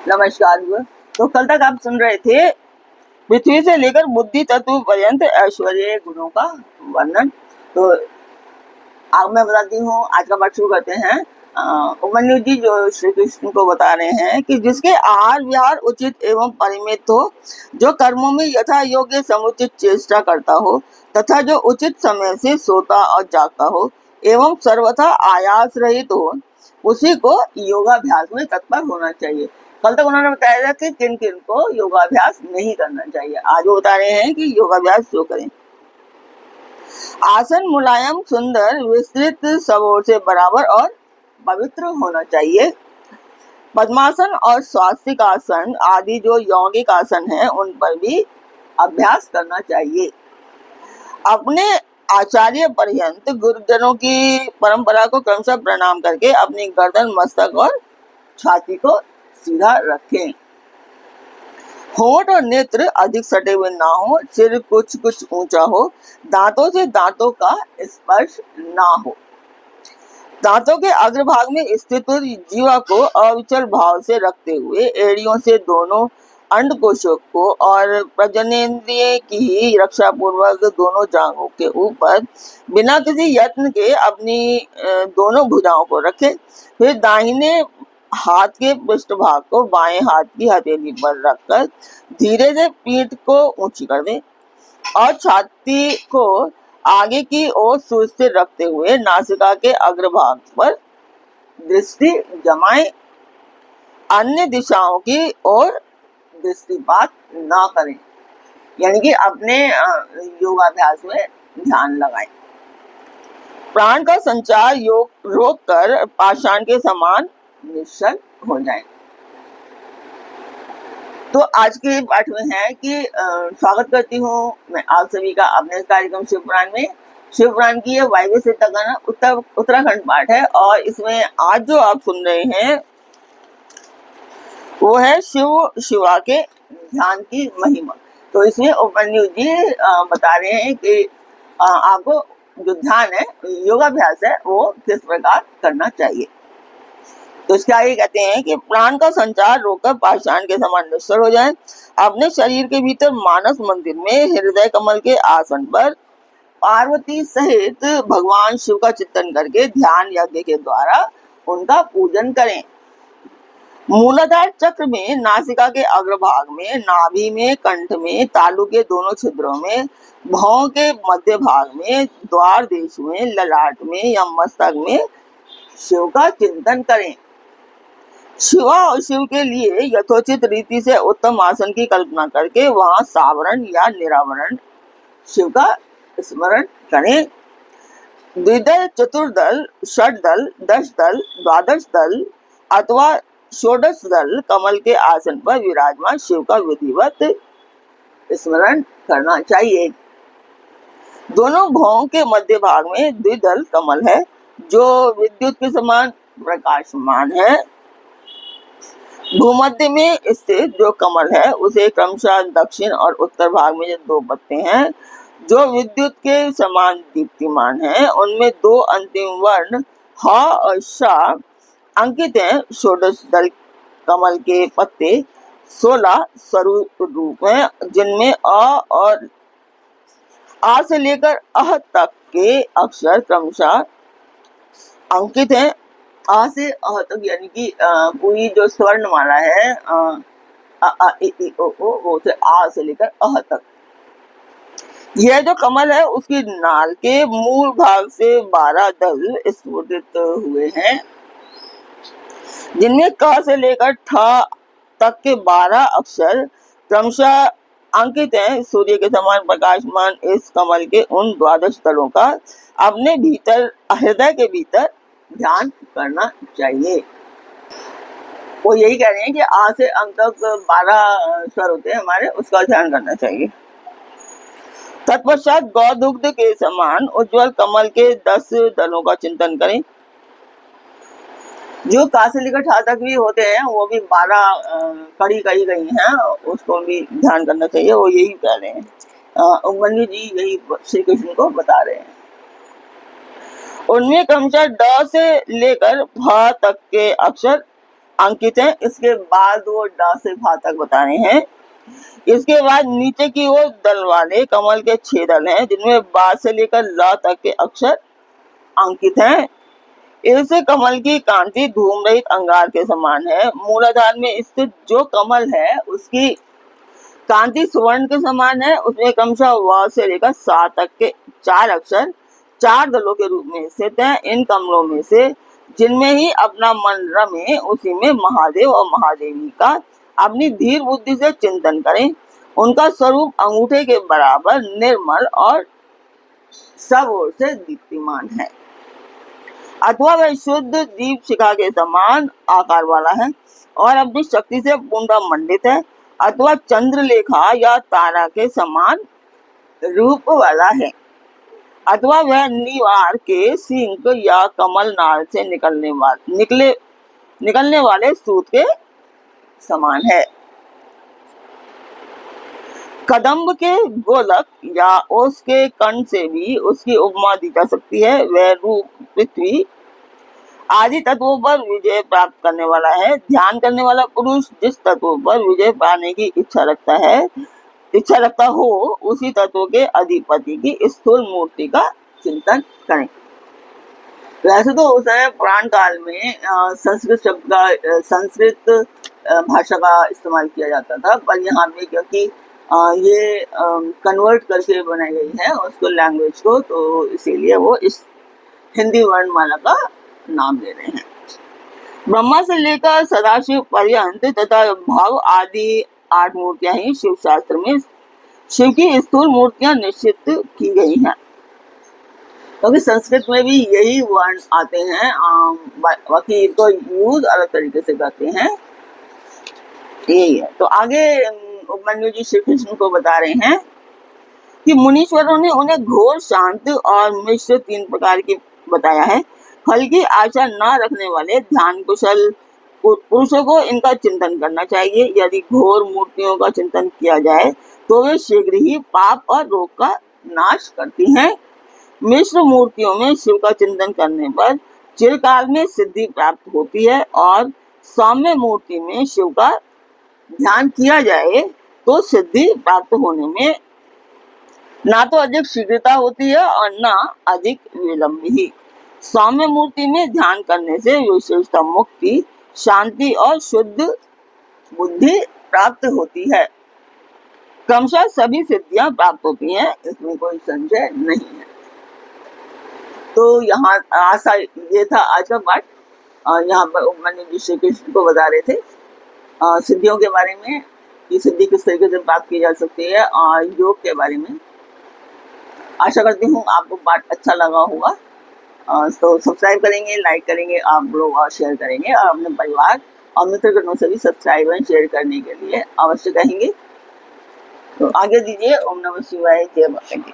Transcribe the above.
नमस्कार। तो कल तक आप सुन रहे थे पृथ्वी से लेकर बुद्धि तत्व पर्यंत ऐश्वर्य गुणों का वर्णन। तो अब मैं बताती हूँ, आज का पाठ शुरू करते हैं। उपमन्यु जी जो श्री कृष्ण को बता रहे हैं कि जिसके आहार विहार उचित एवं परिमित हो, जो कर्मों में यथा योग्य समुचित चेष्टा करता हो तथा जो उचित समय से सोता और जागता हो एवं सर्वथा आयास रहित हो, उसी को योगाभ्यास में तत्पर होना चाहिए। कल तक उन्होंने बताया था कि किन किन को योगाभ्यास नहीं करना चाहिए। आज वो बता रहे हैं कि योगाभ्यास जो करें। आसन मुलायम, सुंदर, विस्तृत, सब ओर से बराबर और पवित्र होना चाहिए। पद्मासन और स्वास्तिक आसन आदि जो यौगिक आसन हैं, उन पर भी अभ्यास करना चाहिए। अपने आचार्य पर्यंत गुरुजनों की परंपरा को क्रमशः प्रणाम करके अपनी गर्दन, मस्तक और छाती को सीधा रखें। होंठ और नेत्र अधिक सटे हुए ना हो, सिर कुछ कुछ ऊंचा हो, दांतों से दांतों का स्पर्श ना हो। दांतों के अग्रभाग में स्थित जीवा को अविचल भाव से रखते हुए एड़ियों से दोनों अंडकोशों को और प्रजनेन्द्रिय की रक्षा पूर्वक दोनों जांघों के ऊपर बिना किसी यत्न के अपनी दोनों भुजाओं को रखें। फिर दाहिने हाथ के पृष्ठभाग को बाएं हाथ की हथेली पर रखकर धीरे से पीठ को ऊंची कर दें और छाती को आगे की ओर सुस्थिर रखते हुए नासिका के अग्रभाग पर दृष्टि जमाएं। अन्य दिशाओं की ओर दृष्टिपात ना करें, यानी कि अपने योगाभ्यास में ध्यान लगाएं। प्राण का संचार योग रोक कर पाषाण के समान निश्चल हो जाएं। तो आज के पाठ में है कि स्वागत करती हूँ मैं आप सभी का अपने कार्यक्रम शिव पुराण में। शिव पुराण की यह वायव्य से उत्तराखंड पाठ है और इसमें आज जो आप सुन रहे हैं वो है शिव शिवा के ध्यान की महिमा। तो इसमें उपमन्यु जी बता रहे हैं कि आपको जो ध्यान है, योगाभ्यास है, वो किस प्रकार करना चाहिए। तो इसके आगे कहते हैं कि प्राण का संचार रोककर पाषाण के समान निश्चल हो जाए। अपने शरीर के भीतर मानस मंदिर में हृदय कमल के आसन पर पार्वती सहित भगवान शिव का चिंतन करके ध्यान यज्ञ के द्वारा उनका पूजन करें। मूलाधार चक्र में नासिका के अग्रभाग में, नाभि में, कंठ में, तालु के दोनों छिद्रों में, भौं के मध्य भाग में, द्वार देश में, ललाट में या मस्तक में शिव का चिंतन करें। शिवा और शिव के लिए यथोचित रीति से उत्तम आसन की कल्पना करके वहां सावरण या निरावरण शिव का स्मरण करें। द्विदल, चतुर्दल, षटदल, 10 दल, 12 दल अथवा 16 दल कमल के आसन पर विराजमान शिव का विधिवत स्मरण करना चाहिए। दोनों भौं के मध्य भाग में द्विदल कमल है जो विद्युत के समान प्रकाशमान है। भूमध्य में स्थित जो कमल है उसे क्रमशः दक्षिण और उत्तर भाग में जो 2 पत्ते हैं जो विद्युत के समान दीप्तिमान हैं, उनमें 2 अंतिम वर्ण ह और श अंकित हैं। 16 दल कमल के पत्ते 16 स्वरूप रूप हैं, जिनमें अ और आ से लेकर अह तक के अक्षर क्रमशः अंकित हैं। आ से अह तक यानी कि पूरी जो स्वर्णमाला है अ आ इ ई ओ वो से आ से लेकर अह तक। यह जो कमल है उसकी नाल के मूल भाग से 12 दल स्फुटित हुए हैं, जिनमें क से लेकर ठ तक के 12 अक्षर क्रमशः अंकित हैं। सूर्य के समान प्रकाशमान इस कमल के उन 12 दलों का अपने भीतर, हृदय के भीतर ध्यान करना चाहिए। वो यही कह रहे हैं कि आ से अंक तक 12 स्वर होते हैं हमारे, उसका ध्यान करना चाहिए। तत्पश्चात गौदुग्ध के समान उज्जवल कमल के 10 दलों का चिंतन करें। जो का से लेकर ठा तक भी होते हैं वो भी 12 कड़ी कही गई हैं, उसको भी ध्यान करना चाहिए। वो यही कह रहे हैं, उपमन्यु जी यही श्री कृष्ण को बता रहे हैं। उनमें क्रमशः ड से लेकर फ तक के अक्षर अंकित हैं। इसके बाद वो ड से भा तक बताए हैं। इसके बाद नीचे की ओर दल वाले कमल के 6 दल हैं, जिनमें बा से लेकर ल तक के अक्षर अंकित हैं। इससे कमल की कांति धूम रहित अंगार के समान है। मूलाधार में स्थित जो कमल है उसकी कांति सुवर्ण के समान है। उसमें क्रमशः व से लेकर सा तक के 4 अक्षर 4 दलों के रूप में स्थित हैं। इन कमलों में से जिनमें ही अपना मन रमे, उसी में महादेव और महादेवी का अपनी धीर बुद्धि से चिंतन करें। उनका स्वरूप अंगूठे के बराबर निर्मल और सब ओर से दीप्तिमान है, अथवा वह शुद्ध दीप शिखा के समान आकार वाला है और अपनी शक्ति से पूर्ण मंडित है, अथवा चंद्रलेखा या तारा के समान रूप वाला है, अथवा वह नीवार के सिंक या कमल नाल से निकलने वाले सूत के समान है। कदम्ब के गोलक या ओस के कण से भी उसकी उपमा दी जा सकती है। वह रूप पृथ्वी आदि तत्वों पर विजय प्राप्त करने वाला है। ध्यान करने वाला पुरुष जिस तत्व पर विजय पाने की इच्छा रखता हो, उसी तत्व के अधिपति की स्थूल मूर्ति का चिंतन करें। वैसे तो उस समय पुराण काल में संस्कृत भाषा का इस्तेमाल किया जाता था, पर यहाँ पे क्योंकि ये कन्वर्ट करके बनाई गई है उसको लैंग्वेज को, तो इसीलिए वो इस हिंदी वर्णमाला का नाम दे रहे हैं। ब्रह्मा से लेकर सदाशिव पर्यंत तथा भाव आदि 8 मूर्तियां ही शिव शास्त्र में शिव की स्थूल मूर्तियां निश्चित की गई हैं, क्योंकि संस्कृत में भी यही वर्ण आते हैं, बाकी इनको यूज अलग तरीके से करते हैं, यही है। तो आगे उपमन्यु जी श्री कृष्ण को बता रहे हैं कि मुनीश्वरों ने उन्हें घोर, शांत और मिश्र 3 प्रकार की बताया है। फल की आशा न रखने वाले ध्यान कुशल पुरुषों को इनका चिंतन करना चाहिए। यदि घोर मूर्तियों का चिंतन किया जाए तो वे शीघ्र ही पाप और रोग का नाश करती हैं। मिश्र मूर्तियों में शिव का चिंतन करने पर चिरकाल में सिद्धि प्राप्त होती है, और सौम्य मूर्ति में शिव का ध्यान किया जाए तो सिद्धि प्राप्त होने में ना तो अधिक शीघ्रता होती है और ना अधिक विलंब ही। सौम्य मूर्ति में ध्यान करने से विशेषता मुक्ति, शांति और शुद्ध बुद्धि प्राप्त होती है। क्रमशः सभी सिद्धियां प्राप्त होती हैं, इसमें कोई संशय नहीं है। तो यहाँ आशा ये था आज का पाठ। यहाँ पर उपमन्यु जी श्री कृष्ण को बता रहे थे सिद्धियों के बारे में, कि सिद्धि किस तरीके से प्राप्त की जा सकती है, और योग के बारे में। आशा करती हूँ आपको पाठ अच्छा लगा होगा। तो सब्सक्राइब करेंगे, लाइक करेंगे आप लोग, और शेयर करेंगे, और अपने परिवार और मित्रगणों से भी सब्सक्राइब एंड शेयर करने के लिए अवश्य कहेंगे। तो आगे दीजिए। ओम नमः शिवाय, जय माता दी।